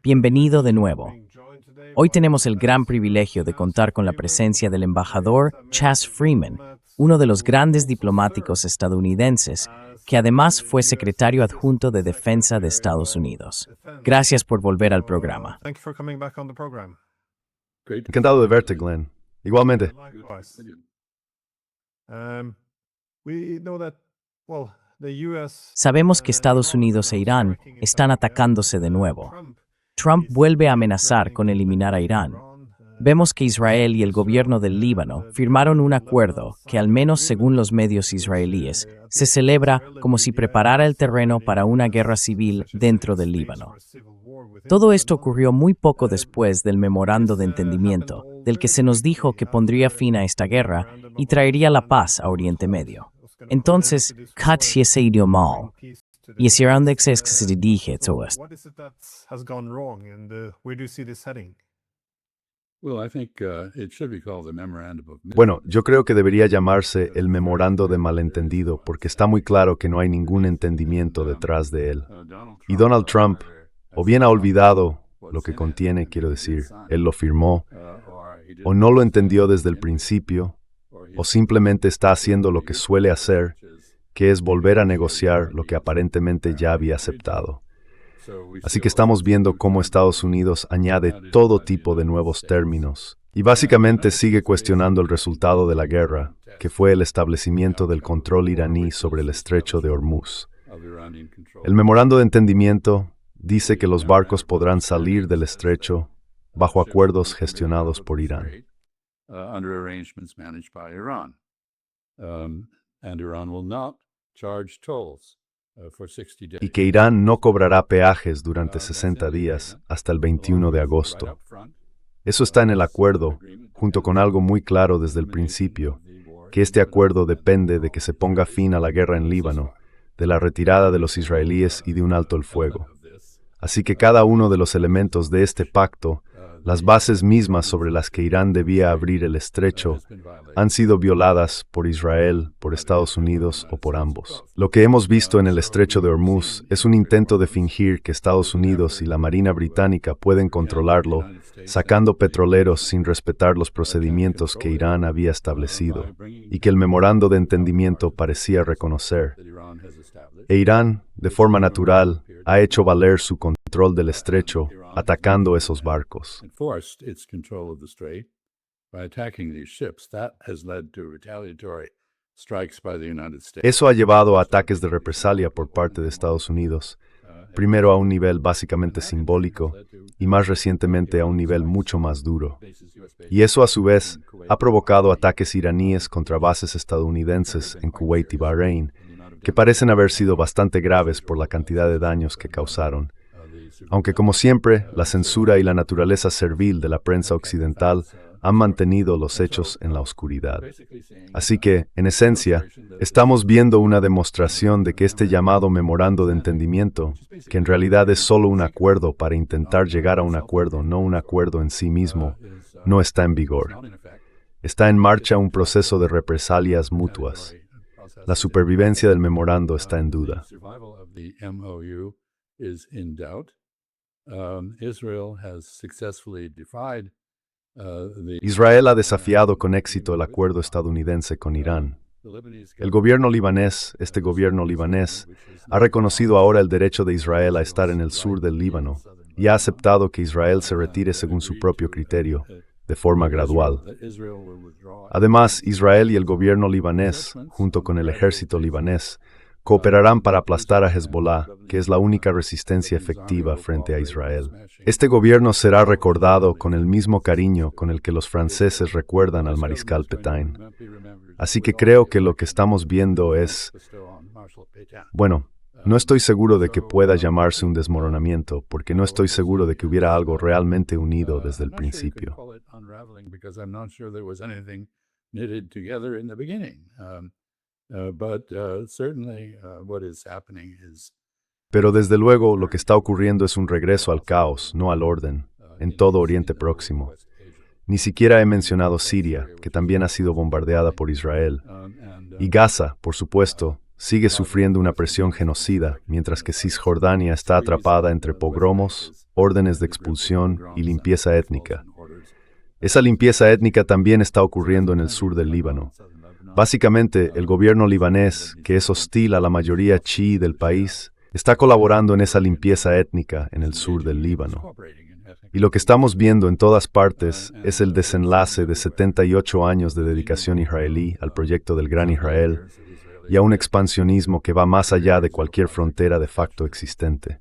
Bienvenido de nuevo. Hoy tenemos el gran privilegio de contar con la presencia del embajador Chas Freeman, uno de los grandes diplomáticos estadounidenses, que además fue secretario adjunto de Defensa de Estados Unidos. Gracias por volver al programa. Encantado de verte, Glenn. Igualmente. Sabemos que Estados Unidos e Irán están atacándose de nuevo. Trump vuelve a amenazar con eliminar a Irán. Vemos que Israel y el gobierno del Líbano firmaron un acuerdo que, al menos según los medios israelíes, se celebra como si preparara el terreno para una guerra civil dentro del Líbano. Todo esto ocurrió muy poco después del memorando de entendimiento, del que se nos dijo que pondría fin a esta guerra y traería la paz a Oriente Medio. Entonces, ¿qué se dio mal? Y si Irán se dije todo esto. Bueno, yo creo que debería llamarse el memorando de malentendido porque está muy claro que no hay ningún entendimiento detrás de él. Y Donald Trump, o bien ha olvidado lo que contiene, quiero decir, él lo firmó, o no lo entendió desde el principio, o simplemente está haciendo lo que suele hacer, que es volver a negociar lo que aparentemente ya había aceptado. Así que estamos viendo cómo Estados Unidos añade todo tipo de nuevos términos y básicamente sigue cuestionando el resultado de la guerra, que fue el establecimiento del control iraní sobre el estrecho de Hormuz. El memorando de entendimiento dice que los barcos podrán salir del estrecho bajo acuerdos gestionados por Irán. Y que Irán no cobrará peajes durante 60 días hasta el 21 de agosto. Eso está en el acuerdo, junto con algo muy claro desde el principio, que este acuerdo depende de que se ponga fin a la guerra en Líbano, de la retirada de los israelíes y de un alto el fuego. Así que cada uno de los elementos de este pacto, las bases mismas sobre las que Irán debía abrir el estrecho, han sido violadas por Israel, por Estados Unidos o por ambos. Lo que hemos visto en el estrecho de Hormuz es un intento de fingir que Estados Unidos y la Marina Británica pueden controlarlo, sacando petroleros sin respetar los procedimientos que Irán había establecido, y que el memorando de entendimiento parecía reconocer. E Irán, de forma natural, ha hecho valer su control del estrecho, atacando esos barcos. Eso ha llevado a ataques de represalia por parte de Estados Unidos, primero a un nivel básicamente simbólico y más recientemente a un nivel mucho más duro. Y eso a su vez ha provocado ataques iraníes contra bases estadounidenses en Kuwait y Bahrein, que parecen haber sido bastante graves por la cantidad de daños que causaron. Aunque como siempre, la censura y la naturaleza servil de la prensa occidental han mantenido los hechos en la oscuridad. Así que, en esencia, estamos viendo una demostración de que este llamado memorando de entendimiento, que en realidad es solo un acuerdo para intentar llegar a un acuerdo, no un acuerdo en sí mismo, no está en vigor. Está en marcha un proceso de represalias mutuas. La supervivencia del memorando está en duda. Israel ha desafiado con éxito el acuerdo estadounidense con Irán. El gobierno libanés, ha reconocido ahora el derecho de Israel a estar en el sur del Líbano y ha aceptado que Israel se retire según su propio criterio, de forma gradual. Además, Israel y el gobierno libanés, junto con el ejército libanés, cooperarán para aplastar a Hezbollah, que es la única resistencia efectiva frente a Israel. Este gobierno será recordado con el mismo cariño con el que los franceses recuerdan al mariscal Pétain. Así que creo que lo que estamos viendo es... Bueno, no estoy seguro de que pueda llamarse un desmoronamiento, porque no estoy seguro de que hubiera algo realmente unido desde el principio. Pero desde luego lo que está ocurriendo es un regreso al caos, no al orden, en todo Oriente Próximo. Ni siquiera he mencionado Siria, que también ha sido bombardeada por Israel. Y Gaza, por supuesto, sigue sufriendo una presión genocida, mientras que Cisjordania está atrapada entre pogromos, órdenes de expulsión y limpieza étnica. Esa limpieza étnica también está ocurriendo en el sur del Líbano. Básicamente, el gobierno libanés, que es hostil a la mayoría chií del país, está colaborando en esa limpieza étnica en el sur del Líbano. Y lo que estamos viendo en todas partes es el desenlace de 78 años de dedicación israelí al proyecto del Gran Israel y a un expansionismo que va más allá de cualquier frontera de facto existente.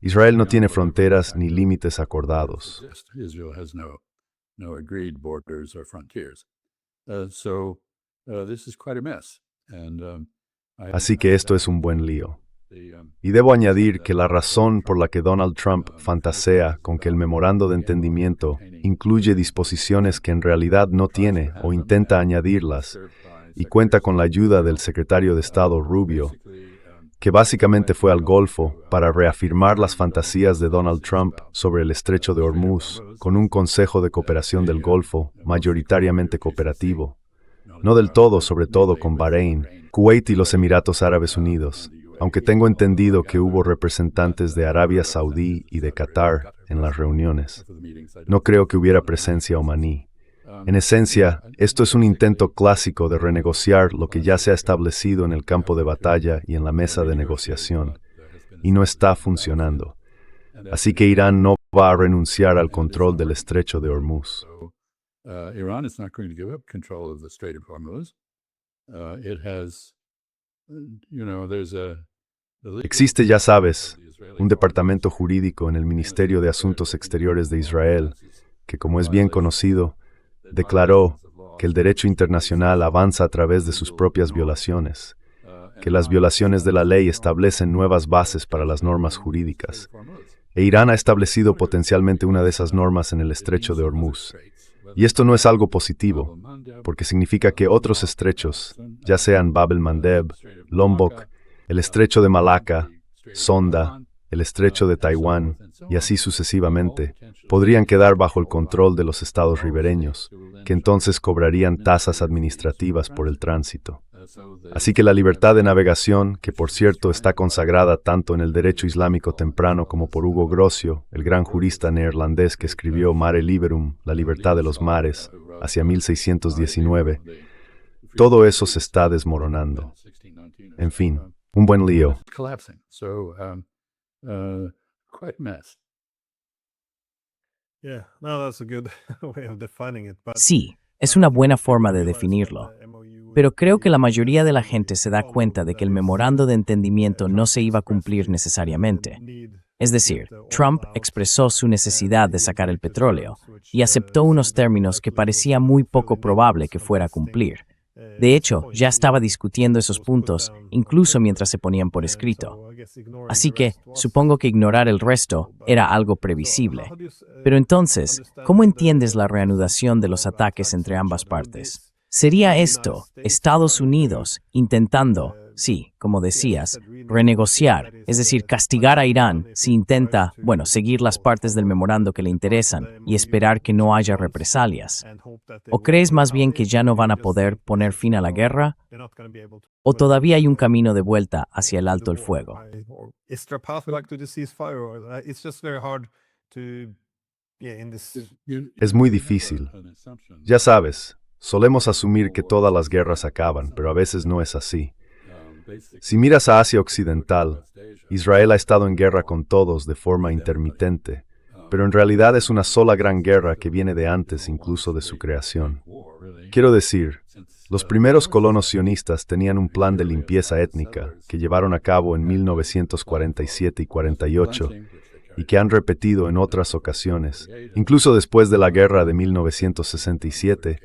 Israel no tiene fronteras ni límites acordados. Así que esto es un buen lío. Y debo añadir que la razón por la que Donald Trump fantasea con que el memorando de entendimiento incluye disposiciones que en realidad no tiene o intenta añadirlas, y cuenta con la ayuda del secretario de Estado Rubio, que básicamente fue al Golfo para reafirmar las fantasías de Donald Trump sobre el Estrecho de Hormuz, con un Consejo de Cooperación del Golfo mayoritariamente cooperativo. No del todo, sobre todo con Bahrein, Kuwait y los Emiratos Árabes Unidos, aunque tengo entendido que hubo representantes de Arabia Saudí y de Qatar en las reuniones. No creo que hubiera presencia omaní. En esencia, esto es un intento clásico de renegociar lo que ya se ha establecido en el campo de batalla y en la mesa de negociación, y no está funcionando. Así que Irán no va a renunciar al control del Estrecho de Hormuz. Iran is not going to give up control of the Strait of Hormuz. Existe, ya sabes, un departamento jurídico en el Ministerio de Asuntos Exteriores de Israel que, como es bien conocido, declaró que el derecho internacional avanza a través de sus propias violaciones, que las violaciones de la ley establecen nuevas bases para las normas jurídicas, e Irán ha establecido potencialmente una de esas normas en el Estrecho de Hormuz. Y esto no es algo positivo, porque significa que otros estrechos, ya sean Bab el-Mandeb, Lombok, el Estrecho de Malaca, Sonda, el Estrecho de Taiwán, y así sucesivamente, podrían quedar bajo el control de los estados ribereños, que entonces cobrarían tasas administrativas por el tránsito. Así que la libertad de navegación, que por cierto está consagrada tanto en el derecho islámico temprano como por Hugo Grocio, el gran jurista neerlandés que escribió Mare Liberum, la libertad de los mares, hacia 1619, todo eso se está desmoronando. En fin, un buen lío. Sí, es una buena forma de definirlo. Pero creo que la mayoría de la gente se da cuenta de que el memorando de entendimiento no se iba a cumplir necesariamente. Es decir, Trump expresó su necesidad de sacar el petróleo y aceptó unos términos que parecía muy poco probable que fuera a cumplir. De hecho, ya estaba discutiendo esos puntos, incluso mientras se ponían por escrito. Así que, supongo que ignorar el resto era algo previsible. Pero entonces, ¿cómo entiendes la reanudación de los ataques entre ambas partes? ¿Sería esto Estados Unidos intentando, sí, como decías, renegociar, es decir, castigar a Irán si intenta, seguir las partes del memorando que le interesan y esperar que no haya represalias? ¿O crees más bien que ya no van a poder poner fin a la guerra? ¿O todavía hay un camino de vuelta hacia el alto el fuego? Es muy difícil. Ya sabes, solemos asumir que todas las guerras acaban, pero a veces no es así. Si miras a Asia Occidental, Israel ha estado en guerra con todos de forma intermitente, pero en realidad es una sola gran guerra que viene de antes incluso de su creación. Quiero decir, los primeros colonos sionistas tenían un plan de limpieza étnica que llevaron a cabo en 1947 y 48 y que han repetido en otras ocasiones, incluso después de la guerra de 1967,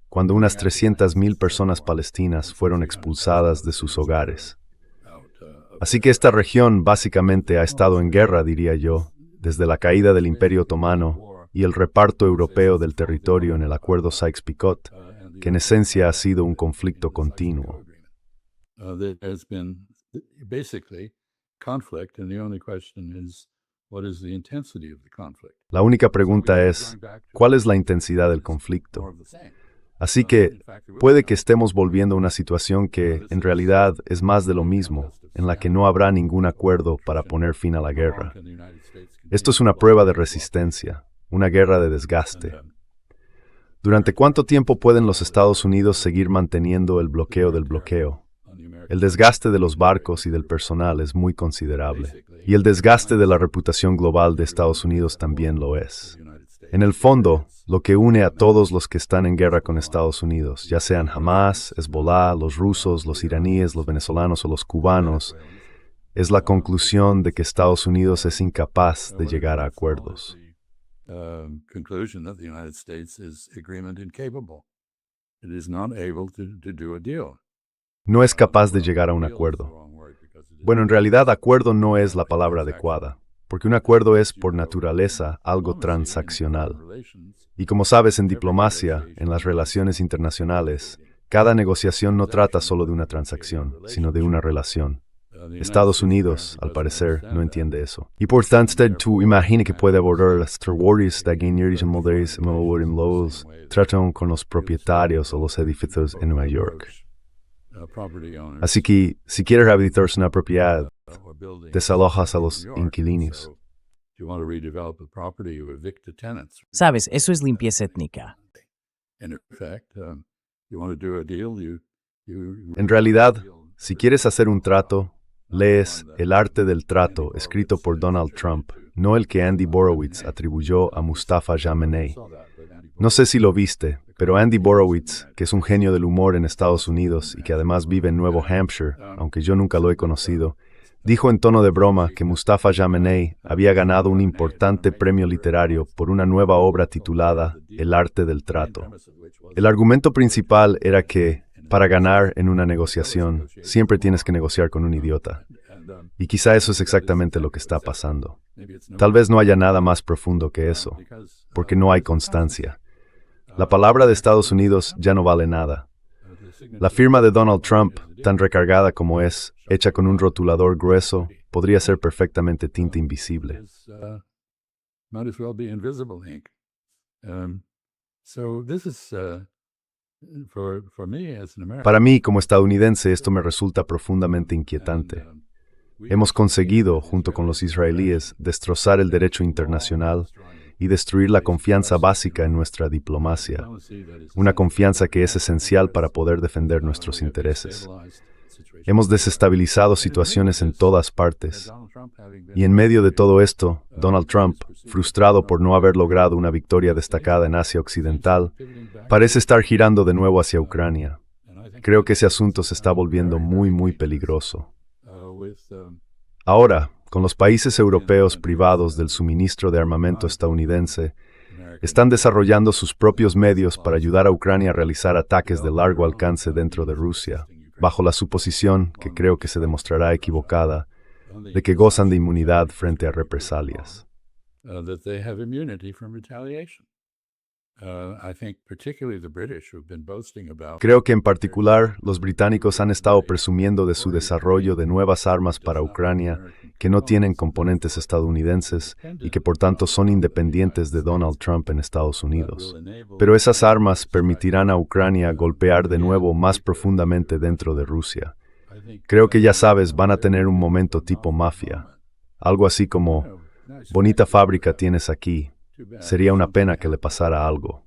cuando unas 300,000 personas palestinas fueron expulsadas de sus hogares. Así que esta región básicamente ha estado en guerra, diría yo, desde la caída del Imperio Otomano y el reparto europeo del territorio en el Acuerdo Sykes-Picot, que en esencia ha sido un conflicto continuo. La única pregunta es, ¿cuál es la intensidad del conflicto? Así que puede que estemos volviendo a una situación que, en realidad, es más de lo mismo, en la que no habrá ningún acuerdo para poner fin a la guerra. Esto es una prueba de resistencia, una guerra de desgaste. ¿Durante cuánto tiempo pueden los Estados Unidos seguir manteniendo el bloqueo del bloqueo? El desgaste de los barcos y del personal es muy considerable, y el desgaste de la reputación global de Estados Unidos también lo es. En el fondo, lo que une a todos los que están en guerra con Estados Unidos, ya sean Hamas, Hezbollah, los rusos, los iraníes, los venezolanos o los cubanos, es la conclusión de que Estados Unidos es incapaz de llegar a acuerdos. Conclusion that the United States is agreement incapable. It is not able to do a deal. No es capaz de llegar a un acuerdo. Bueno, en realidad acuerdo no es la palabra adecuada, porque un acuerdo es por naturaleza algo transaccional. Y como sabes, en diplomacia, en las relaciones internacionales, cada negociación no trata solo de una transacción, sino de una relación. Estados Unidos, al parecer, no entiende eso. Y por tanto, tú imagina que puede abordar las terroristas de guerreros y moldes en los tratan con los propietarios o los edificios en Nueva York. Así que, si quieres rehabilitar una propiedad, desalojas a los inquilinos. Sabes, eso es limpieza étnica. En realidad, si quieres hacer un trato, lees El arte del trato, escrito por Donald Trump, no el que Andy Borowitz atribuyó a Mustafa Jamenei. No sé si lo viste, pero Andy Borowitz, que es un genio del humor en Estados Unidos y que además vive en Nuevo Hampshire, aunque yo nunca lo he conocido, dijo en tono de broma que Mustafa Jamenei había ganado un importante premio literario por una nueva obra titulada El arte del trato. El argumento principal era que, para ganar en una negociación, siempre tienes que negociar con un idiota. Y quizá eso es exactamente lo que está pasando. Tal vez no haya nada más profundo que eso, porque no hay constancia. La palabra de Estados Unidos ya no vale nada. La firma de Donald Trump, tan recargada como es, hecha con un rotulador grueso, podría ser perfectamente tinta invisible. Para mí, como estadounidense, esto me resulta profundamente inquietante. Hemos conseguido, junto con los israelíes, destrozar el derecho internacional y destruir la confianza básica en nuestra diplomacia, una confianza que es esencial para poder defender nuestros intereses. Hemos desestabilizado situaciones en todas partes. Y en medio de todo esto, Donald Trump, frustrado por no haber logrado una victoria destacada en Asia Occidental, parece estar girando de nuevo hacia Ucrania. Creo que ese asunto se está volviendo muy peligroso. Ahora, con los países europeos privados del suministro de armamento estadounidense, están desarrollando sus propios medios para ayudar a Ucrania a realizar ataques de largo alcance dentro de Rusia, bajo la suposición, que creo que se demostrará equivocada, de que gozan de inmunidad frente a represalias. Creo que en particular los británicos han estado presumiendo de su desarrollo de nuevas armas para Ucrania que no tienen componentes estadounidenses y que por tanto son independientes de Donald Trump en Estados Unidos. Pero esas armas permitirán a Ucrania golpear de nuevo más profundamente dentro de Rusia. Creo que ya sabes, van a tener un momento tipo mafia. Algo así como, bonita fábrica tienes aquí. Sería una pena que le pasara algo.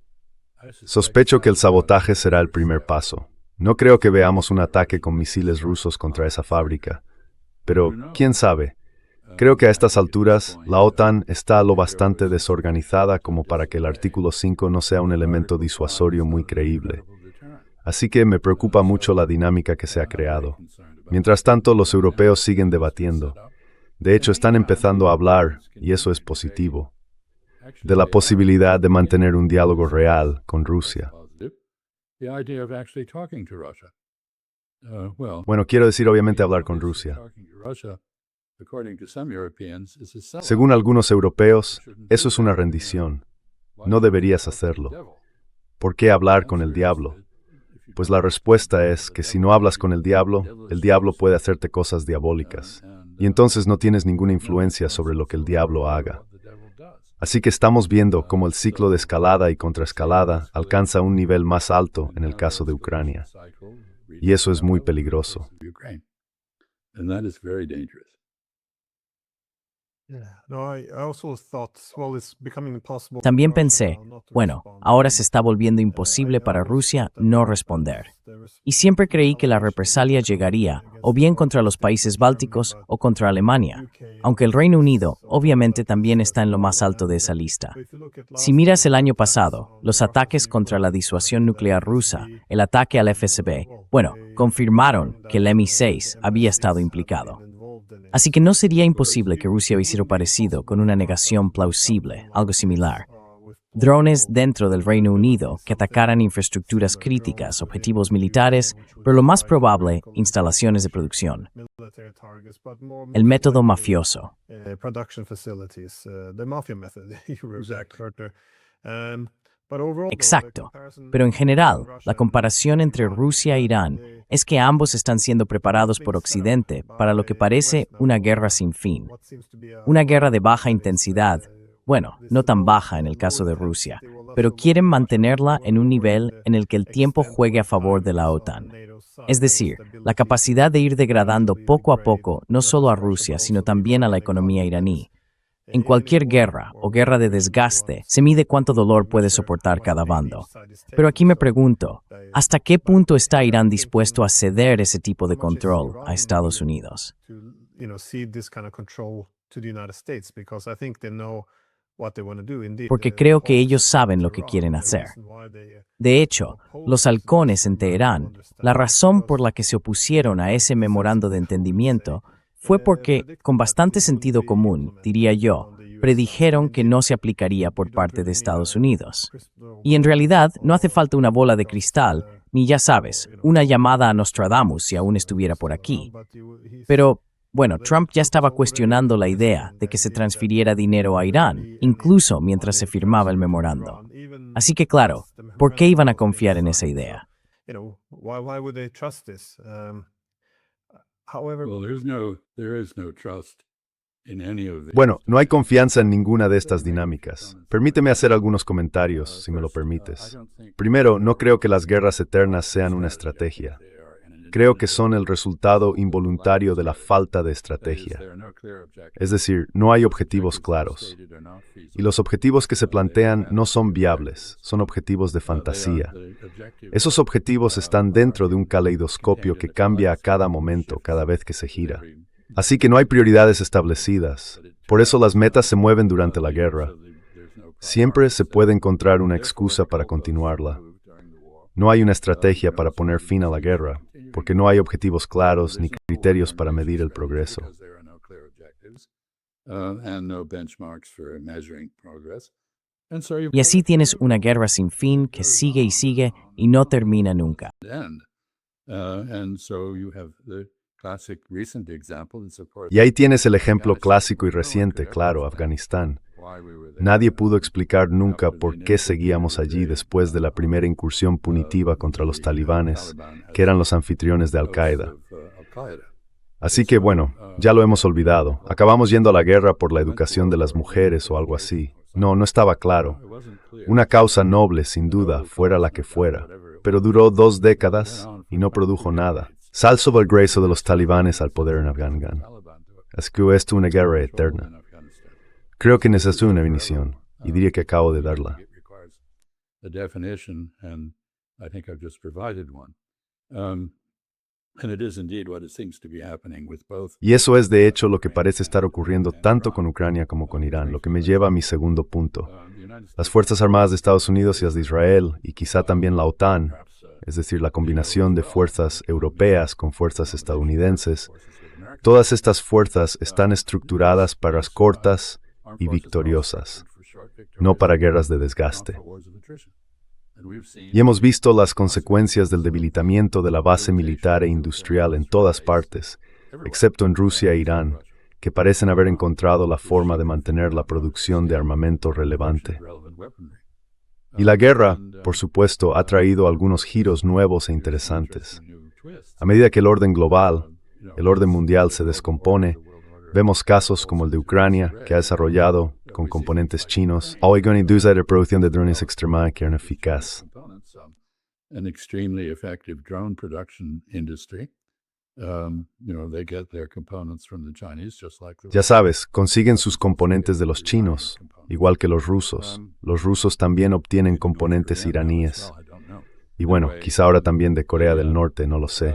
Sospecho que el sabotaje será el primer paso. No creo que veamos un ataque con misiles rusos contra esa fábrica. Pero, ¿quién sabe? Creo que a estas alturas, la OTAN está lo bastante desorganizada como para que el artículo 5 no sea un elemento disuasorio muy creíble. Así que me preocupa mucho la dinámica que se ha creado. Mientras tanto, los europeos siguen debatiendo. De hecho, están empezando a hablar, y eso es positivo, de la posibilidad de mantener un diálogo real con Rusia. Bueno, quiero decir obviamente hablar con Rusia. Según algunos europeos, eso es una rendición. No deberías hacerlo. ¿Por qué hablar con el diablo? Pues la respuesta es que si no hablas con el diablo puede hacerte cosas diabólicas. Y entonces no tienes ninguna influencia sobre lo que el diablo haga. Así que estamos viendo cómo el ciclo de escalada y contraescalada alcanza un nivel más alto en el caso de Ucrania. Y eso es muy peligroso. And that is very dangerous. También pensé, bueno, ahora se está volviendo imposible para Rusia no responder. Y siempre creí que la represalia llegaría o bien contra los países bálticos o contra Alemania, aunque el Reino Unido obviamente también está en lo más alto de esa lista. Si miras el año pasado, los ataques contra la disuasión nuclear rusa, el ataque al FSB, bueno, confirmaron que el Mi-6 había estado implicado. Así que no sería imposible que Rusia hiciera parecido con una negación plausible, algo similar. Drones dentro del Reino Unido que atacaran infraestructuras críticas, objetivos militares, pero lo más probable, instalaciones de producción. El método mafioso. Exacto. Pero en general, la comparación entre Rusia e Irán es que ambos están siendo preparados por Occidente para lo que parece una guerra sin fin. Una guerra de baja intensidad, bueno, no tan baja en el caso de Rusia, pero quieren mantenerla en un nivel en el que el tiempo juegue a favor de la OTAN. Es decir, la capacidad de ir degradando poco a poco no solo a Rusia, sino también a la economía iraní. En cualquier guerra o guerra de desgaste, se mide cuánto dolor puede soportar cada bando. Pero aquí me pregunto, ¿hasta qué punto está Irán dispuesto a ceder ese tipo de control a Estados Unidos? Porque creo que ellos saben lo que quieren hacer. De hecho, los halcones en Teherán, la razón por la que se opusieron a ese memorando de entendimiento fue porque, con bastante sentido común, diría yo, predijeron que no se aplicaría por parte de Estados Unidos. Y en realidad no hace falta una bola de cristal, ni ya sabes, una llamada a Nostradamus si aún estuviera por aquí. Pero, bueno, Trump ya estaba cuestionando la idea de que se transfiriera dinero a Irán, incluso mientras se firmaba el memorando. Así que claro, ¿por qué iban a confiar en esa idea? Bueno, no hay confianza en ninguna de estas dinámicas. Permíteme hacer algunos comentarios, si me lo permites. Primero, no creo que las guerras eternas sean una estrategia. Creo que son el resultado involuntario de la falta de estrategia. Es decir, no hay objetivos claros. Y los objetivos que se plantean no son viables, son objetivos de fantasía. Esos objetivos están dentro de un caleidoscopio que cambia a cada momento, cada vez que se gira. Así que no hay prioridades establecidas. Por eso las metas se mueven durante la guerra. Siempre se puede encontrar una excusa para continuarla. No hay una estrategia para poner fin a la guerra, porque no hay objetivos claros ni criterios para medir el progreso. Y así tienes una guerra sin fin que sigue y sigue y no termina nunca. Y ahí tienes el ejemplo clásico y reciente, claro, Afganistán. Nadie pudo explicar nunca por qué seguíamos allí después de la primera incursión punitiva contra los talibanes, que eran los anfitriones de Al-Qaeda. Así que, bueno, ya lo hemos olvidado. Acabamos yendo a la guerra por la educación de las mujeres o algo así. No estaba claro. Una causa noble, sin duda, fuera la que fuera. Pero duró 2 décadas y no produjo nada. Salvo el regreso de los talibanes al poder en Afganistán. Así que esto es una guerra eterna. Creo que necesito una definición, y diría que acabo de darla. Y eso es de hecho lo que parece estar ocurriendo tanto con Ucrania como con Irán, lo que me lleva a mi segundo punto. Las Fuerzas Armadas de Estados Unidos y las de Israel, y quizá también la OTAN, es decir, la combinación de fuerzas europeas con fuerzas estadounidenses, todas estas fuerzas están estructuradas para cortas y victoriosas, no para guerras de desgaste. Y hemos visto las consecuencias del debilitamiento de la base militar e industrial en todas partes, excepto en Rusia e Irán, que parecen haber encontrado la forma de mantener la producción de armamento relevante. Y la guerra, por supuesto, ha traído algunos giros nuevos e interesantes. A medida que el orden global, el orden mundial se descompone, vemos casos como el de Ucrania, que ha desarrollado con componentes chinos. Hoy con industria de producción de drones extremadamente eficaz. An extremely effective drone production industry. They get their components from the Chinese, just like the Ya sabes, consiguen sus componentes de los chinos, igual que los rusos. Los rusos también obtienen componentes iraníes. Y bueno, quizá ahora también de Corea del Norte, no lo sé.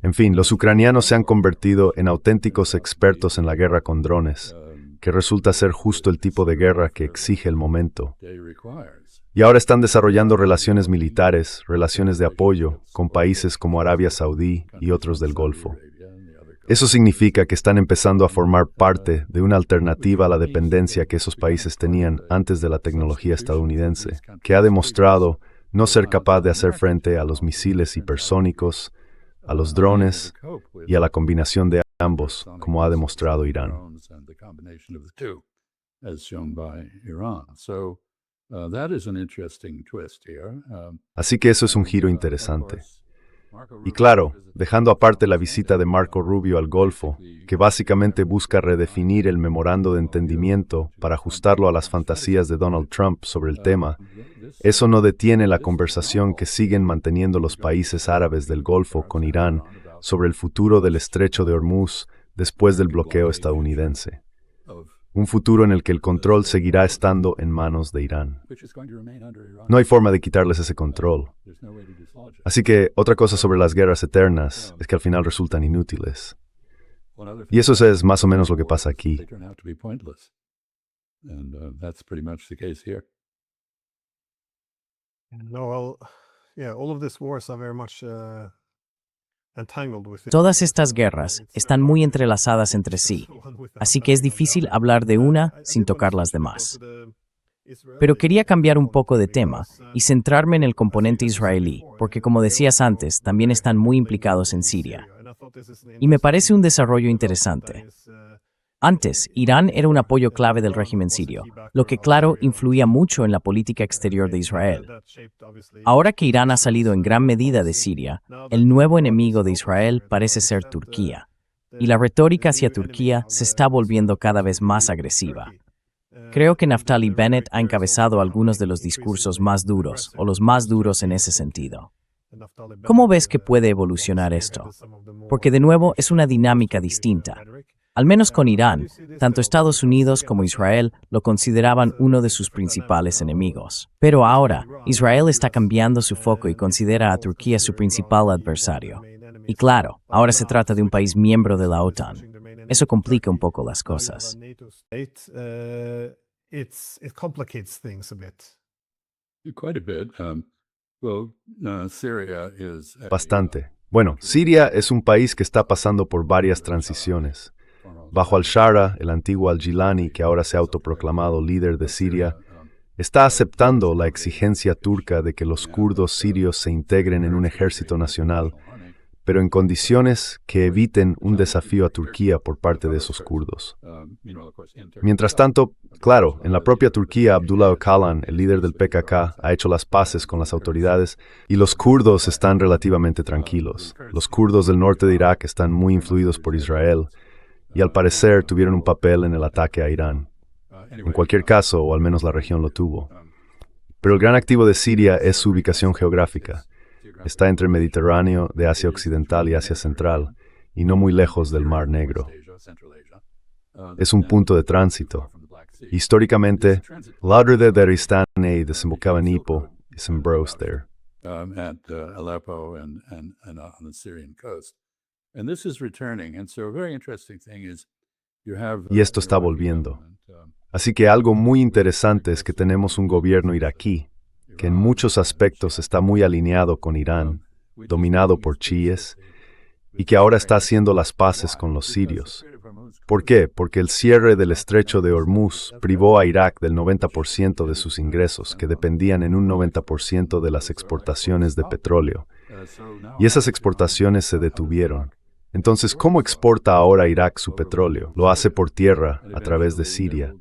En fin, los ucranianos se han convertido en auténticos expertos en la guerra con drones, que resulta ser justo el tipo de guerra que exige el momento. Y ahora están desarrollando relaciones militares, relaciones de apoyo, con países como Arabia Saudí y otros del Golfo. Eso significa que están empezando a formar parte de una alternativa a la dependencia que esos países tenían antes de la tecnología estadounidense, que ha demostrado no ser capaz de hacer frente a los misiles hipersónicos, a los drones y a la combinación de ambos, como ha demostrado Irán. Así que eso es un giro interesante. Y claro, dejando aparte la visita de Marco Rubio al Golfo, que básicamente busca redefinir el memorando de entendimiento para ajustarlo a las fantasías de Donald Trump sobre el tema, eso no detiene la conversación que siguen manteniendo los países árabes del Golfo con Irán sobre el futuro del estrecho de Hormuz después del bloqueo estadounidense. Un futuro en el que el control seguirá estando en manos de Irán. No hay forma de quitarles ese control. Así que otra cosa sobre las guerras eternas es que al final resultan inútiles. Y eso es más o menos lo que pasa aquí. Todas estas guerras están muy entrelazadas entre sí, así que es difícil hablar de una sin tocar las demás. Pero quería cambiar un poco de tema y centrarme en el componente israelí, porque como decías antes, también están muy implicados en Siria. Y me parece un desarrollo interesante. Antes, Irán era un apoyo clave del régimen sirio, lo que claro influía mucho en la política exterior de Israel. Ahora que Irán ha salido en gran medida de Siria, el nuevo enemigo de Israel parece ser Turquía, y la retórica hacia Turquía se está volviendo cada vez más agresiva. Creo que Naftali Bennett ha encabezado algunos de los discursos más duros, o los más duros en ese sentido. ¿Cómo ves que puede evolucionar esto? Porque de nuevo es una dinámica distinta. Al menos con Irán, tanto Estados Unidos como Israel lo consideraban uno de sus principales enemigos. Pero ahora, Israel está cambiando su foco y considera a Turquía su principal adversario. Y claro, ahora se trata de un país miembro de la OTAN. Eso complica un poco las cosas. Bastante. Bueno, Siria es un país que está pasando por varias transiciones. Bajo al-Shara, el antiguo al-Gilani, que ahora se ha autoproclamado líder de Siria, está aceptando la exigencia turca de que los kurdos sirios se integren en un ejército nacional, pero en condiciones que eviten un desafío a Turquía por parte de esos kurdos. Mientras tanto, claro, en la propia Turquía, Abdullah Öcalan, el líder del PKK, ha hecho las paces con las autoridades y los kurdos están relativamente tranquilos. Los kurdos del norte de Irak están muy influidos por Israel y al parecer tuvieron un papel en el ataque a Irán. En cualquier caso, o al menos la región lo tuvo. Pero el gran activo de Siria es su ubicación geográfica. Está entre el Mediterráneo, de Asia Occidental y Asia Central, y no muy lejos del Mar Negro. Es un punto de tránsito. Históricamente, la ruta de Aristane desembocaba en Hippo y Sembros there. Y esto está volviendo. Así que algo muy interesante es que tenemos un gobierno iraquí que en muchos aspectos está muy alineado con Irán, dominado por chiíes, y que ahora está haciendo las paces con los sirios. ¿Por qué? Porque el cierre del estrecho de Hormuz privó a Irak del 90% de sus ingresos, que dependían en un 90% de las exportaciones de petróleo. Y esas exportaciones se detuvieron. Entonces, ¿cómo exporta ahora Irak su petróleo? Lo hace por tierra, a través de Siria.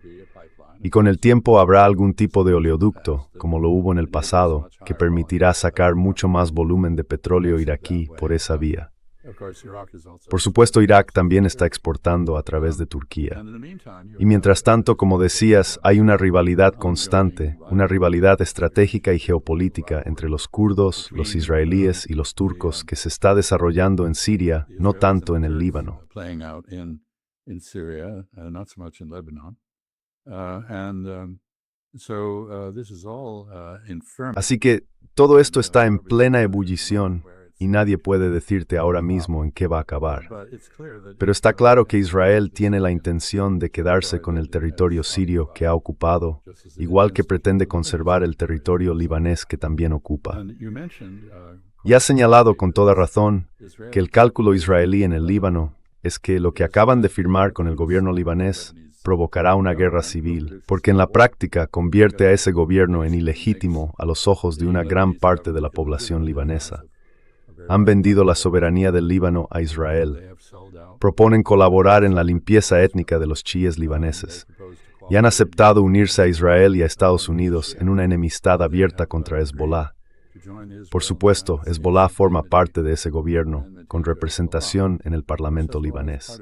Y con el tiempo habrá algún tipo de oleoducto, como lo hubo en el pasado, que permitirá sacar mucho más volumen de petróleo iraquí por esa vía. Por supuesto, Irak también está exportando a través de Turquía. Y mientras tanto, como decías, hay una rivalidad constante, una rivalidad estratégica y geopolítica entre los kurdos, los israelíes y los turcos que se está desarrollando en Siria, no tanto en el Líbano. Así que todo esto está en plena ebullición y nadie puede decirte ahora mismo en qué va a acabar. Pero está claro que Israel tiene la intención de quedarse con el territorio sirio que ha ocupado, igual que pretende conservar el territorio libanés que también ocupa. Y ha señalado con toda razón que el cálculo israelí en el Líbano es que lo que acaban de firmar con el gobierno libanés provocará una guerra civil, porque en la práctica convierte a ese gobierno en ilegítimo a los ojos de una gran parte de la población libanesa. Han vendido la soberanía del Líbano a Israel. Proponen colaborar en la limpieza étnica de los chiíes libaneses. Y han aceptado unirse a Israel y a Estados Unidos en una enemistad abierta contra Hezbollah. Por supuesto, Hezbollah forma parte de ese gobierno, con representación en el Parlamento libanés.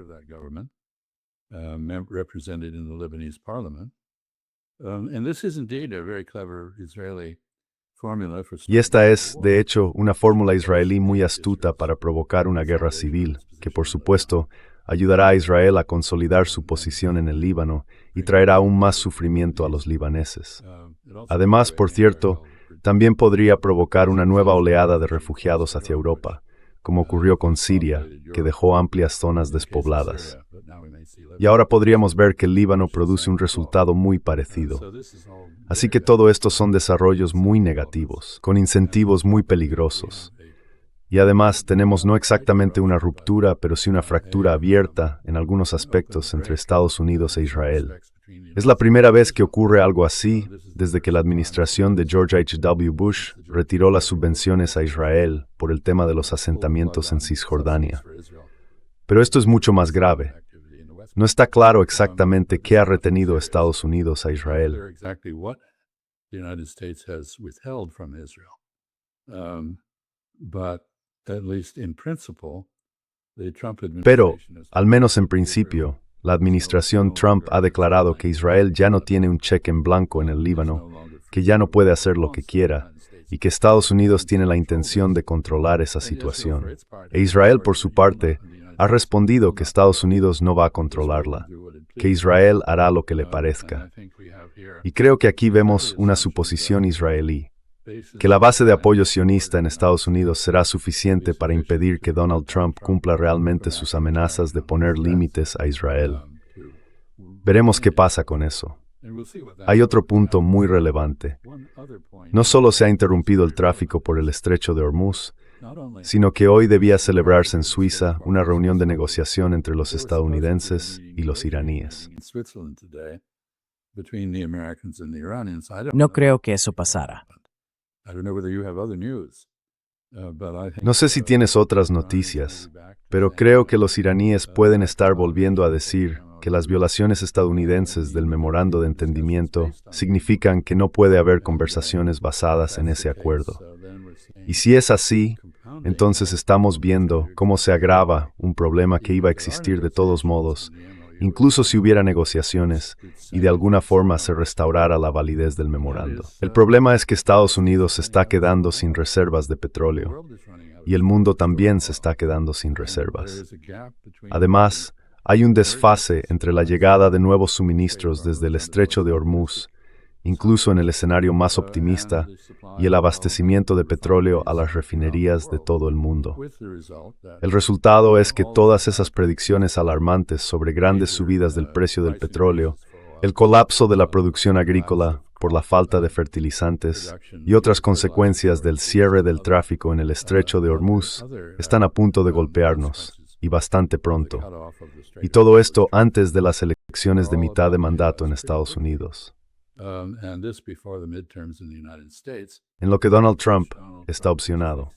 Y esta es, de hecho, una fórmula israelí muy astuta para provocar una guerra civil, que por supuesto ayudará a Israel a consolidar su posición en el Líbano y traerá aún más sufrimiento a los libaneses. Además, por cierto, también podría provocar una nueva oleada de refugiados hacia Europa, como ocurrió con Siria, que dejó amplias zonas despobladas. Y ahora podríamos ver que el Líbano produce un resultado muy parecido. Así que todo esto son desarrollos muy negativos, con incentivos muy peligrosos. Y además tenemos no exactamente una ruptura, pero sí una fractura abierta en algunos aspectos entre Estados Unidos e Israel. Es la primera vez que ocurre algo así desde que la administración de George H.W. Bush retiró las subvenciones a Israel por el tema de los asentamientos en Cisjordania. Pero esto es mucho más grave. No está claro exactamente qué ha retenido Estados Unidos a Israel. Pero, al menos en principio, la administración Trump ha declarado que Israel ya no tiene un cheque en blanco en el Líbano, que ya no puede hacer lo que quiera, y que Estados Unidos tiene la intención de controlar esa situación. E Israel, por su parte, ha respondido que Estados Unidos no va a controlarla, que Israel hará lo que le parezca. Y creo que aquí vemos una suposición israelí, que la base de apoyo sionista en Estados Unidos será suficiente para impedir que Donald Trump cumpla realmente sus amenazas de poner límites a Israel. Veremos qué pasa con eso. Hay otro punto muy relevante. No solo se ha interrumpido el tráfico por el estrecho de Hormuz, sino que hoy debía celebrarse en Suiza una reunión de negociación entre los estadounidenses y los iraníes. No creo que eso pasara. No sé si tienes otras noticias, pero creo que los iraníes pueden estar volviendo a decir que las violaciones estadounidenses del memorando de entendimiento significan que no puede haber conversaciones basadas en ese acuerdo. Y si es así, entonces estamos viendo cómo se agrava un problema que iba a existir de todos modos, incluso si hubiera negociaciones y de alguna forma se restaurara la validez del memorando. El problema es que Estados Unidos se está quedando sin reservas de petróleo y el mundo también se está quedando sin reservas. Además, hay un desfase entre la llegada de nuevos suministros desde el estrecho de Hormuz, incluso en el escenario más optimista, y el abastecimiento de petróleo a las refinerías de todo el mundo. El resultado es que todas esas predicciones alarmantes sobre grandes subidas del precio del petróleo, el colapso de la producción agrícola por la falta de fertilizantes y otras consecuencias del cierre del tráfico en el estrecho de Hormuz están a punto de golpearnos, y bastante pronto. Y todo esto antes de las elecciones de mitad de mandato en Estados Unidos. En lo que Donald Trump está opcionado.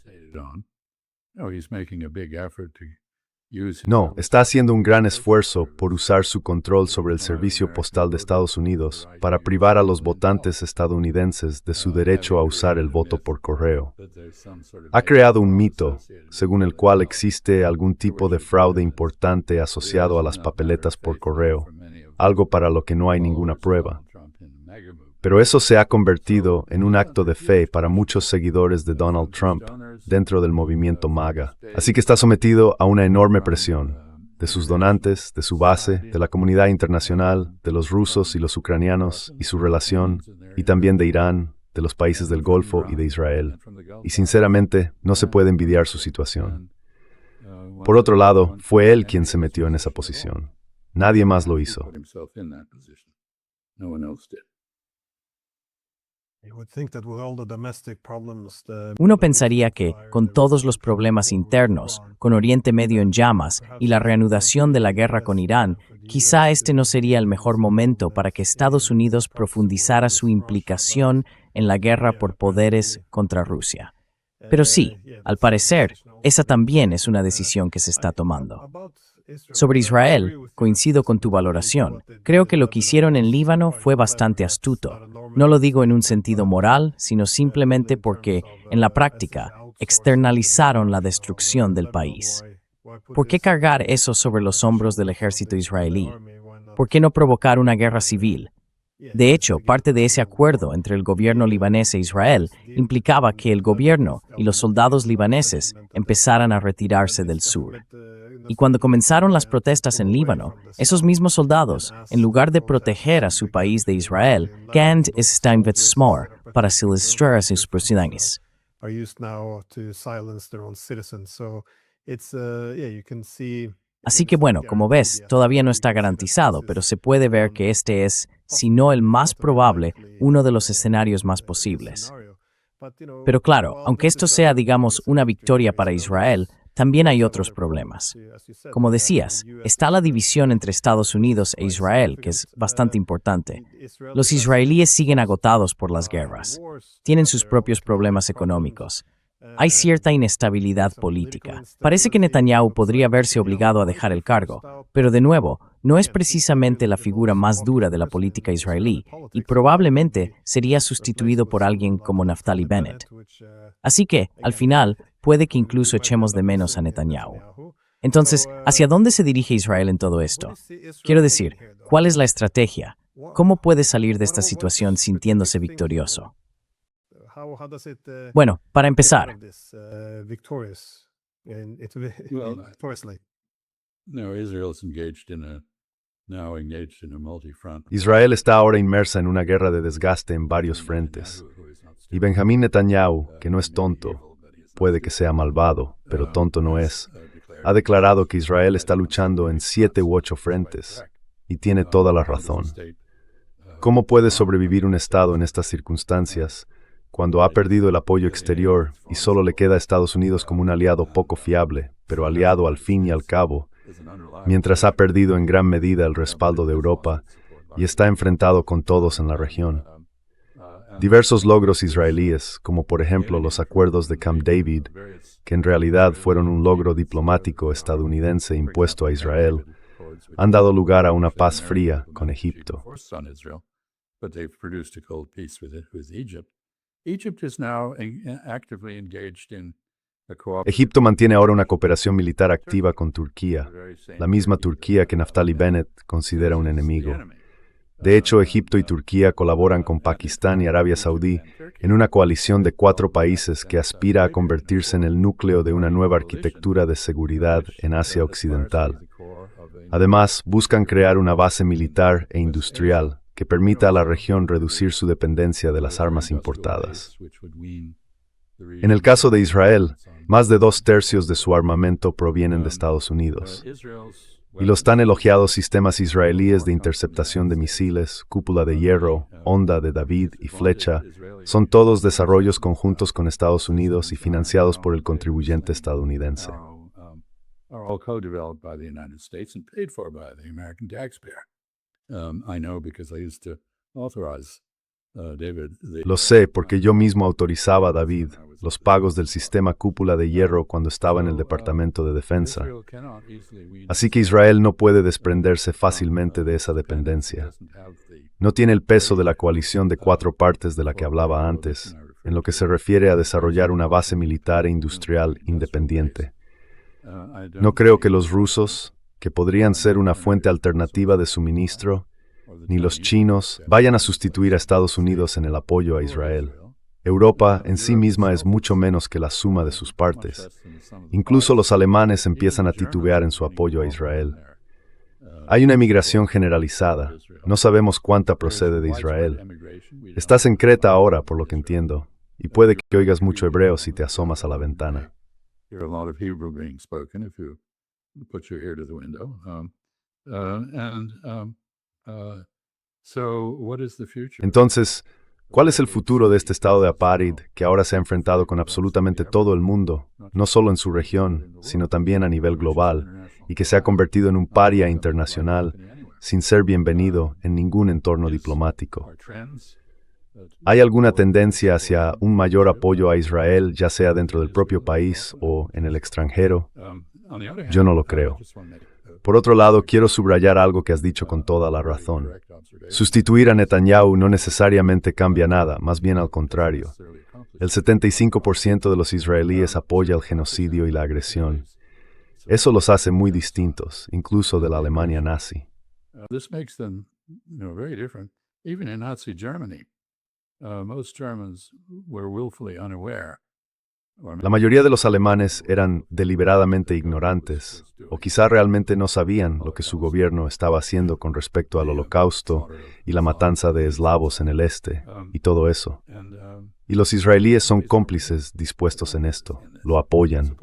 No, está haciendo un gran esfuerzo por usar su control sobre el servicio postal de Estados Unidos para privar a los votantes estadounidenses de su derecho a usar el voto por correo. Ha creado un mito según el cual existe algún tipo de fraude importante asociado a las papeletas por correo, algo para lo que no hay ninguna prueba. Pero eso se ha convertido en un acto de fe para muchos seguidores de Donald Trump dentro del movimiento MAGA. Así que está sometido a una enorme presión de sus donantes, de su base, de la comunidad internacional, de los rusos y los ucranianos y su relación, y también de Irán, de los países del Golfo y de Israel. Y sinceramente, no se puede envidiar su situación. Por otro lado, fue él quien se metió en esa posición. Nadie más lo hizo. Uno pensaría que, con todos los problemas internos, con Oriente Medio en llamas y la reanudación de la guerra con Irán, quizá este no sería el mejor momento para que Estados Unidos profundizara su implicación en la guerra por poderes contra Rusia. Pero sí, al parecer, esa también es una decisión que se está tomando. Sobre Israel, coincido con tu valoración. Creo que lo que hicieron en Líbano fue bastante astuto. No lo digo en un sentido moral, sino simplemente porque, en la práctica, externalizaron la destrucción del país. ¿Por qué cargar eso sobre los hombros del ejército israelí? ¿Por qué no provocar una guerra civil? De hecho, parte de ese acuerdo entre el gobierno libanés e Israel implicaba que el gobierno y los soldados libaneses empezaran a retirarse del sur. Y cuando comenzaron las protestas en Líbano, esos mismos soldados, en lugar de proteger a su país de Israel, gand smor para silestrar a sus ciudadanos. Así que bueno, como ves, todavía no está garantizado, pero se puede ver que este es, si no el más probable, uno de los escenarios más posibles. Pero claro, aunque esto sea, digamos, una victoria para Israel, también hay otros problemas. Como decías, está la división entre Estados Unidos e Israel, que es bastante importante. Los israelíes siguen agotados por las guerras. Tienen sus propios problemas económicos. Hay cierta inestabilidad política. Parece que Netanyahu podría verse obligado a dejar el cargo, pero de nuevo, no es precisamente la figura más dura de la política israelí y probablemente sería sustituido por alguien como Naftali Bennett. Así que, al final, puede que incluso echemos de menos a Netanyahu. Entonces, ¿hacia dónde se dirige Israel en todo esto? Quiero decir, ¿cuál es la estrategia? ¿Cómo puede salir de esta situación sintiéndose victorioso? Bueno, para empezar, Israel está ahora inmersa en una guerra de desgaste en varios frentes. Y Benjamín Netanyahu, que no es tonto, puede que sea malvado, pero tonto no es, ha declarado que Israel está luchando en 7 u 8 frentes, y tiene toda la razón. ¿Cómo puede sobrevivir un Estado en estas circunstancias cuando ha perdido el apoyo exterior y solo le queda a Estados Unidos como un aliado poco fiable, pero aliado al fin y al cabo, mientras ha perdido en gran medida el respaldo de Europa y está enfrentado con todos en la región? Diversos logros israelíes, como por ejemplo los acuerdos de Camp David, que en realidad fueron un logro diplomático estadounidense impuesto a Israel, han dado lugar a una paz fría con Egipto. Egipto mantiene ahora una cooperación militar activa con Turquía, la misma Turquía que Naftali Bennett considera un enemigo. De hecho, Egipto y Turquía colaboran con Pakistán y Arabia Saudí en una coalición de 4 países que aspira a convertirse en el núcleo de una nueva arquitectura de seguridad en Asia Occidental. Además, buscan crear una base militar e industrial que permita a la región reducir su dependencia de las armas importadas. En el caso de Israel, más de 2/3 de su armamento provienen de Estados Unidos. Y los tan elogiados sistemas israelíes de interceptación de misiles, cúpula de hierro, onda de David y flecha, son todos desarrollos conjuntos con Estados Unidos y financiados por el contribuyente estadounidense. I know because I used to authorize David, Lo sé porque yo mismo autorizaba a David los pagos del sistema cúpula de hierro cuando estaba en el Departamento de Defensa. Israel cannot easily wean Así que Israel no puede desprenderse fácilmente de esa dependencia. No tiene el peso de la coalición de 4 partes de la que hablaba antes, en lo que se refiere a desarrollar una base militar e industrial independiente. No creo que los rusos, que podrían ser una fuente alternativa de suministro, ni los chinos vayan a sustituir a Estados Unidos en el apoyo a Israel. Europa en sí misma es mucho menos que la suma de sus partes. Incluso los alemanes empiezan a titubear en su apoyo a Israel. Hay una emigración generalizada. No sabemos cuánta procede de Israel. Estás en Creta ahora, por lo que entiendo, y puede que oigas mucho hebreo si te asomas a la ventana. Hear a lot of Hebrew being spoken if you put your ear to the window. So, what is the future? Entonces, ¿cuál es el futuro de este estado de apartheid que ahora se ha enfrentado con absolutamente todo el mundo, no solo en su región, sino también a nivel global, y que se ha convertido en un paria internacional sin ser bienvenido en ningún entorno diplomático? ¿Hay alguna tendencia hacia un mayor apoyo a Israel, ya sea dentro del propio país o en el extranjero? Yo no lo creo. Por otro lado, quiero subrayar algo que has dicho con toda la razón. Sustituir a Netanyahu no necesariamente cambia nada, más bien al contrario. El 75% de los israelíes apoya el genocidio y la agresión. Eso los hace muy distintos, incluso de la Alemania nazi. This makes them, very different. Even in Nazi Germany, most Germans were willfully unaware. La mayoría de los alemanes eran deliberadamente ignorantes, o quizá realmente no sabían lo que su gobierno estaba haciendo con respecto al Holocausto y la matanza de eslavos en el este, y todo eso. Y los israelíes son cómplices dispuestos en esto, lo apoyan.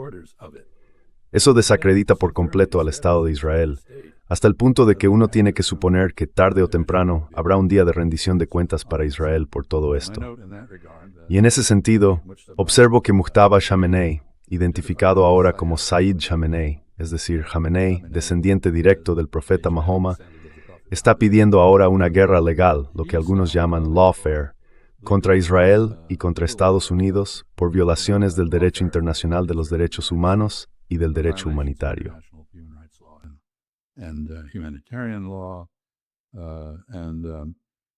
Eso desacredita por completo al Estado de Israel, hasta el punto de que uno tiene que suponer que tarde o temprano habrá un día de rendición de cuentas para Israel por todo esto. Y en ese sentido, observo que Muhtaba Khamenei, identificado ahora como Said Khamenei, es decir, Khamenei, descendiente directo del profeta Mahoma, está pidiendo ahora una guerra legal, lo que algunos llaman lawfare, contra Israel y contra Estados Unidos por violaciones del derecho internacional de los derechos humanos y del derecho humanitario. And humanitarian law,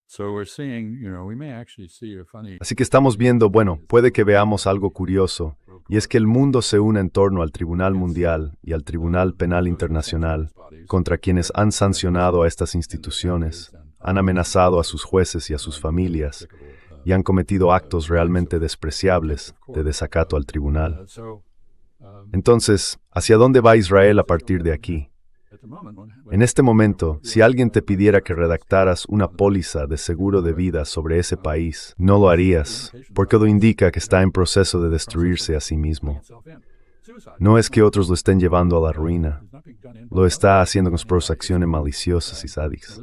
so we're seeing, we may actually see a funny. Así que estamos viendo, puede que veamos algo curioso, y es que el mundo se une en torno al Tribunal Mundial y al Tribunal Penal Internacional, contra quienes han sancionado a estas instituciones, han amenazado a sus jueces y a sus familias, y han cometido actos realmente despreciables de desacato al tribunal. Entonces, ¿hacia dónde va Israel a partir de aquí? En este momento, si alguien te pidiera que redactaras una póliza de seguro de vida sobre ese país, no lo harías, porque todo indica que está en proceso de destruirse a sí mismo. No es que otros lo estén llevando a la ruina, lo está haciendo con sus acciones maliciosas y sádicas.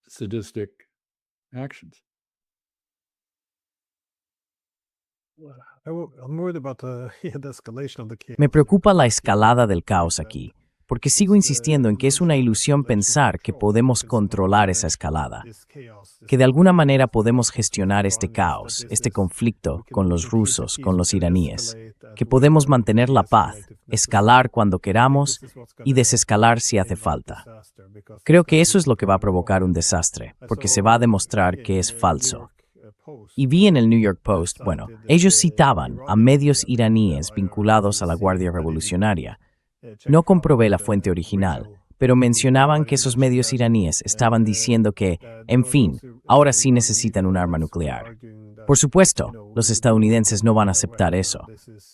Sadistic actions. Me preocupa la escalada del caos aquí, porque sigo insistiendo en que es una ilusión pensar que podemos controlar esa escalada, que de alguna manera podemos gestionar este caos, este conflicto con los rusos, con los iraníes, que podemos mantener la paz, escalar cuando queramos y desescalar si hace falta. Creo que eso es lo que va a provocar un desastre, porque se va a demostrar que es falso. Y vi en el New York Post, ellos citaban a medios iraníes vinculados a la Guardia Revolucionaria. No comprobé la fuente original, pero mencionaban que esos medios iraníes estaban diciendo que, en fin, ahora sí necesitan un arma nuclear. Por supuesto, los estadounidenses no van a aceptar eso.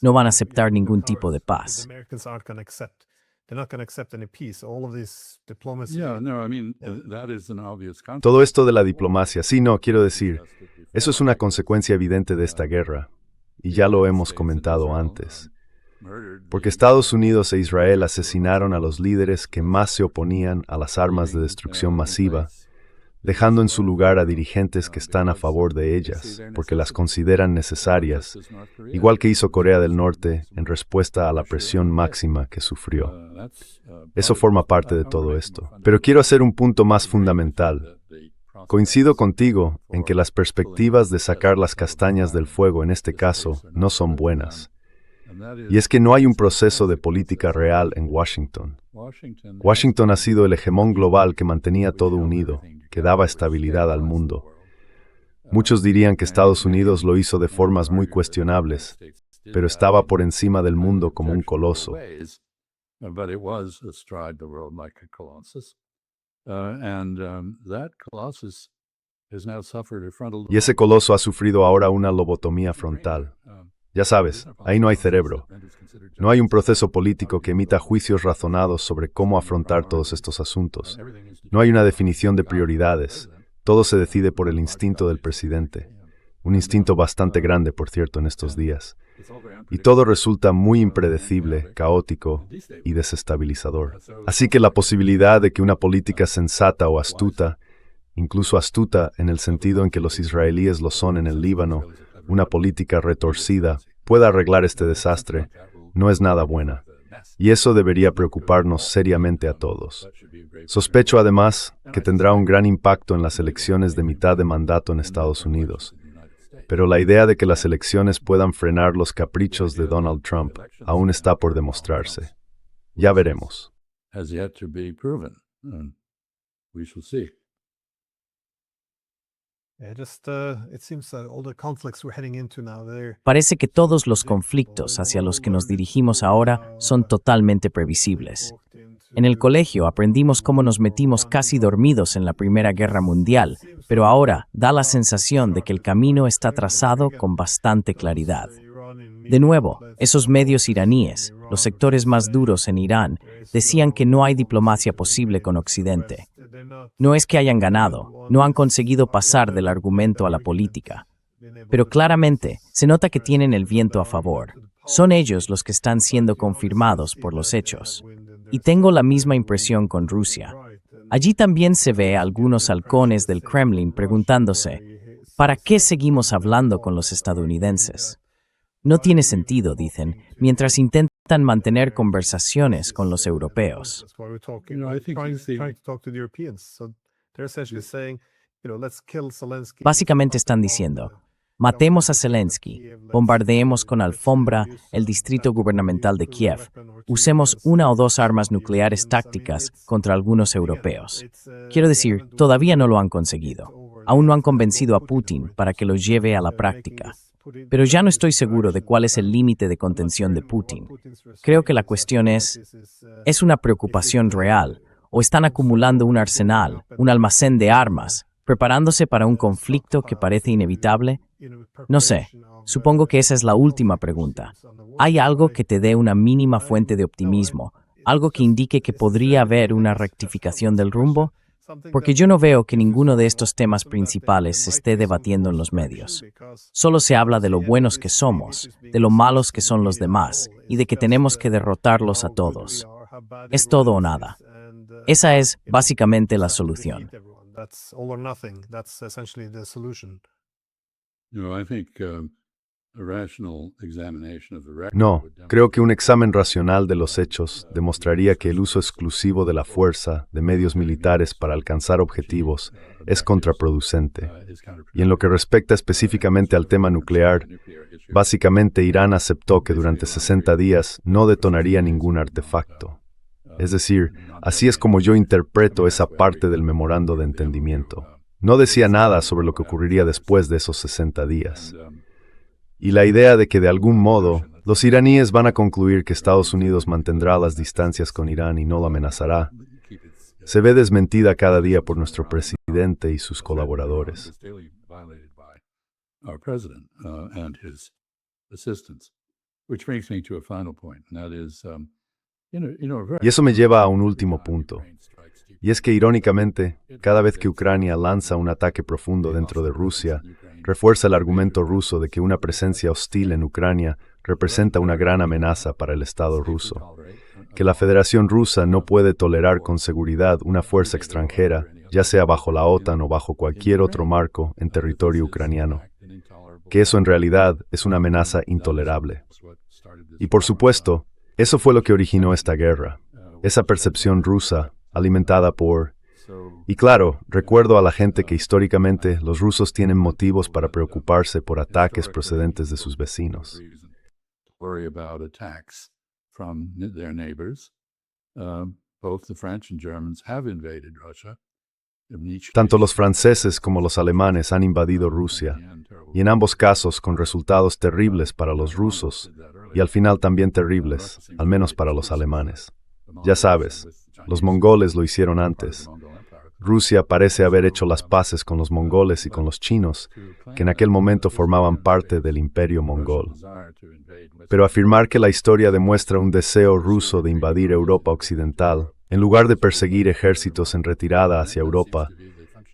No van a aceptar ningún tipo de paz. Todo esto de la diplomacia, quiero decir, eso es una consecuencia evidente de esta guerra, y ya lo hemos comentado antes. Porque Estados Unidos e Israel asesinaron a los líderes que más se oponían a las armas de destrucción masiva, dejando en su lugar a dirigentes que están a favor de ellas, porque las consideran necesarias, igual que hizo Corea del Norte en respuesta a la presión máxima que sufrió. Eso forma parte de todo esto. Pero quiero hacer un punto más fundamental. Coincido contigo en que las perspectivas de sacar las castañas del fuego en este caso no son buenas. Y es que no hay un proceso de política real en Washington. Washington ha sido el hegemón global que mantenía todo unido, que daba estabilidad al mundo. Muchos dirían que Estados Unidos lo hizo de formas muy cuestionables, pero estaba por encima del mundo como un coloso. Y ese coloso ha sufrido ahora una lobotomía frontal. Ya sabes, ahí no hay cerebro. No hay un proceso político que emita juicios razonados sobre cómo afrontar todos estos asuntos. No hay una definición de prioridades. Todo se decide por el instinto del presidente. Un instinto bastante grande, por cierto, en estos días. Y todo resulta muy impredecible, caótico y desestabilizador. Así que la posibilidad de que una política sensata o astuta, incluso astuta en el sentido en que los israelíes lo son en el Líbano, una política retorcida, pueda arreglar este desastre, no es nada buena. Y eso debería preocuparnos seriamente a todos. Sospecho además que tendrá un gran impacto en las elecciones de mitad de mandato en Estados Unidos. Pero la idea de que las elecciones puedan frenar los caprichos de Donald Trump aún está por demostrarse. Ya veremos. Parece que todos los conflictos hacia los que nos dirigimos ahora son totalmente previsibles. En el colegio aprendimos cómo nos metimos casi dormidos en la Primera Guerra Mundial, pero ahora da la sensación de que el camino está trazado con bastante claridad. De nuevo, esos medios iraníes, los sectores más duros en Irán, decían que no hay diplomacia posible con Occidente. No es que hayan ganado, no han conseguido pasar del argumento a la política. Pero claramente, se nota que tienen el viento a favor. Son ellos los que están siendo confirmados por los hechos. Y tengo la misma impresión con Rusia. Allí también se ve a algunos halcones del Kremlin preguntándose, ¿para qué seguimos hablando con los estadounidenses? No tiene sentido, dicen, mientras intentan mantener conversaciones con los europeos. Básicamente están diciendo, matemos a Zelensky, bombardeemos con alfombra el distrito gubernamental de Kiev, usemos una o dos armas nucleares tácticas contra algunos europeos. Quiero decir, todavía no lo han conseguido. Aún no han convencido a Putin para que lo lleve a la práctica. Pero ya no estoy seguro de cuál es el límite de contención de Putin. Creo que la cuestión ¿es una preocupación real o están acumulando un arsenal, un almacén de armas, preparándose para un conflicto que parece inevitable? No sé, supongo que esa es la última pregunta. ¿Hay algo que te dé una mínima fuente de optimismo, algo que indique que podría haber una rectificación del rumbo? Porque yo no veo que ninguno de estos temas principales se esté debatiendo en los medios. Solo se habla de lo buenos que somos, de lo malos que son los demás, y de que tenemos que derrotarlos a todos. Es todo o nada. Esa es básicamente la solución. No, creo que un examen racional de los hechos demostraría que el uso exclusivo de la fuerza, de medios militares para alcanzar objetivos, es contraproducente. Y en lo que respecta específicamente al tema nuclear, básicamente Irán aceptó que durante 60 días no detonaría ningún artefacto. Es decir, así es como yo interpreto esa parte del memorando de entendimiento. No decía nada sobre lo que ocurriría después de esos 60 días. Y la idea de que de algún modo los iraníes van a concluir que Estados Unidos mantendrá las distancias con Irán y no lo amenazará, se ve desmentida cada día por nuestro presidente y sus colaboradores. Y eso me lleva a un último punto. Y es que, irónicamente, cada vez que Ucrania lanza un ataque profundo dentro de Rusia, refuerza el argumento ruso de que una presencia hostil en Ucrania representa una gran amenaza para el Estado ruso, que la Federación Rusa no puede tolerar con seguridad una fuerza extranjera, ya sea bajo la OTAN o bajo cualquier otro marco en territorio ucraniano, que eso en realidad es una amenaza intolerable. Y por supuesto, eso fue lo que originó esta guerra, esa percepción rusa alimentada por, Y claro, recuerdo a la gente que históricamente los rusos tienen motivos para preocuparse por ataques procedentes de sus vecinos. Worry about attacks from their neighbors. Both the French and Germans have invaded Russia. Tanto los franceses como los alemanes han invadido Rusia, y en ambos casos con resultados terribles para los rusos, y al final también terribles, al menos para los alemanes. Ya sabes, los mongoles lo hicieron antes. Rusia parece haber hecho las paces con los mongoles y con los chinos, que en aquel momento formaban parte del imperio mongol. Pero afirmar que la historia demuestra un deseo ruso de invadir Europa occidental, en lugar de perseguir ejércitos en retirada hacia Europa,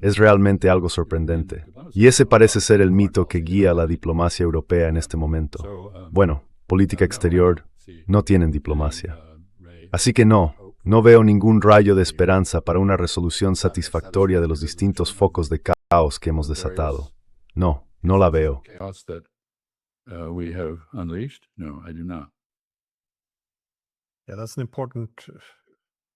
es realmente algo sorprendente. Y ese parece ser el mito que guía la diplomacia europea en este momento. Bueno, política exterior, no tienen diplomacia. Así que no veo ningún rayo de esperanza para una resolución satisfactoria de los distintos focos de caos que hemos desatado. No la veo. Chaos that we have unleashed? No, I do not. Yeah, that's an important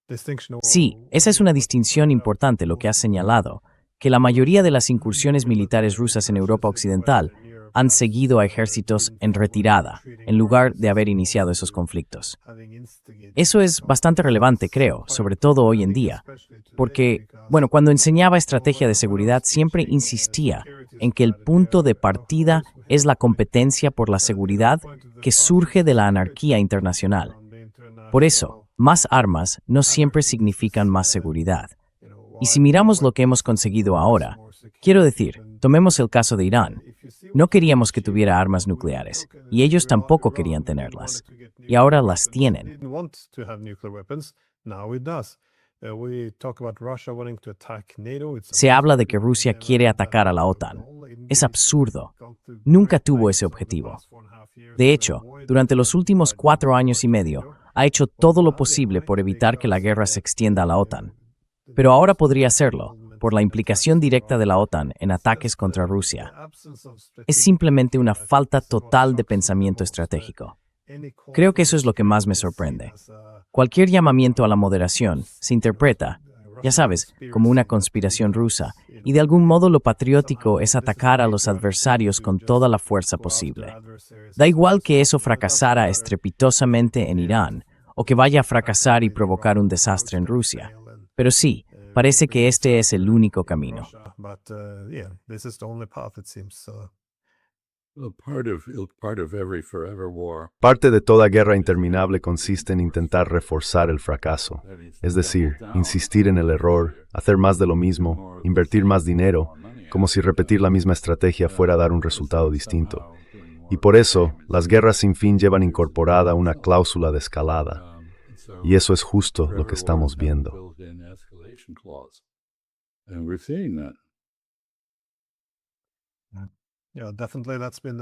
distinction. Sí, esa es una distinción importante lo que has señalado, que la mayoría de las incursiones militares rusas en Europa Occidental han seguido a ejércitos en retirada, en lugar de haber iniciado esos conflictos. Eso es bastante relevante, creo, sobre todo hoy en día, porque, cuando enseñaba estrategia de seguridad siempre insistía en que el punto de partida es la competencia por la seguridad que surge de la anarquía internacional. Por eso, más armas no siempre significan más seguridad. Y si miramos lo que hemos conseguido ahora, quiero decir, tomemos el caso de Irán. No queríamos que tuviera armas nucleares, y ellos tampoco querían tenerlas. Y ahora las tienen. Se habla de que Rusia quiere atacar a la OTAN. Es absurdo. Nunca tuvo ese objetivo. De hecho, durante los últimos 4 años y medio, ha hecho todo lo posible por evitar que la guerra se extienda a la OTAN. Pero ahora podría hacerlo, por la implicación directa de la OTAN en ataques contra Rusia. Es simplemente una falta total de pensamiento estratégico. Creo que eso es lo que más me sorprende. Cualquier llamamiento a la moderación se interpreta, ya sabes, como una conspiración rusa, y de algún modo lo patriótico es atacar a los adversarios con toda la fuerza posible. Da igual que eso fracasara estrepitosamente en Irán, o que vaya a fracasar y provocar un desastre en Rusia. Pero sí, parece que este es el único camino. Parte de toda guerra interminable consiste en intentar reforzar el fracaso, es decir, insistir en el error, hacer más de lo mismo, invertir más dinero, como si repetir la misma estrategia fuera a dar un resultado distinto. Y por eso, las guerras sin fin llevan incorporada una cláusula de escalada. Y eso es justo lo que estamos viendo.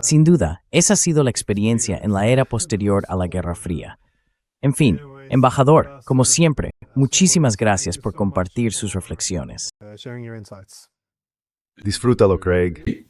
Sin duda, esa ha sido la experiencia en la era posterior a la Guerra Fría. En fin, embajador, como siempre, muchísimas gracias por compartir sus reflexiones. Disfrútalo, Craig.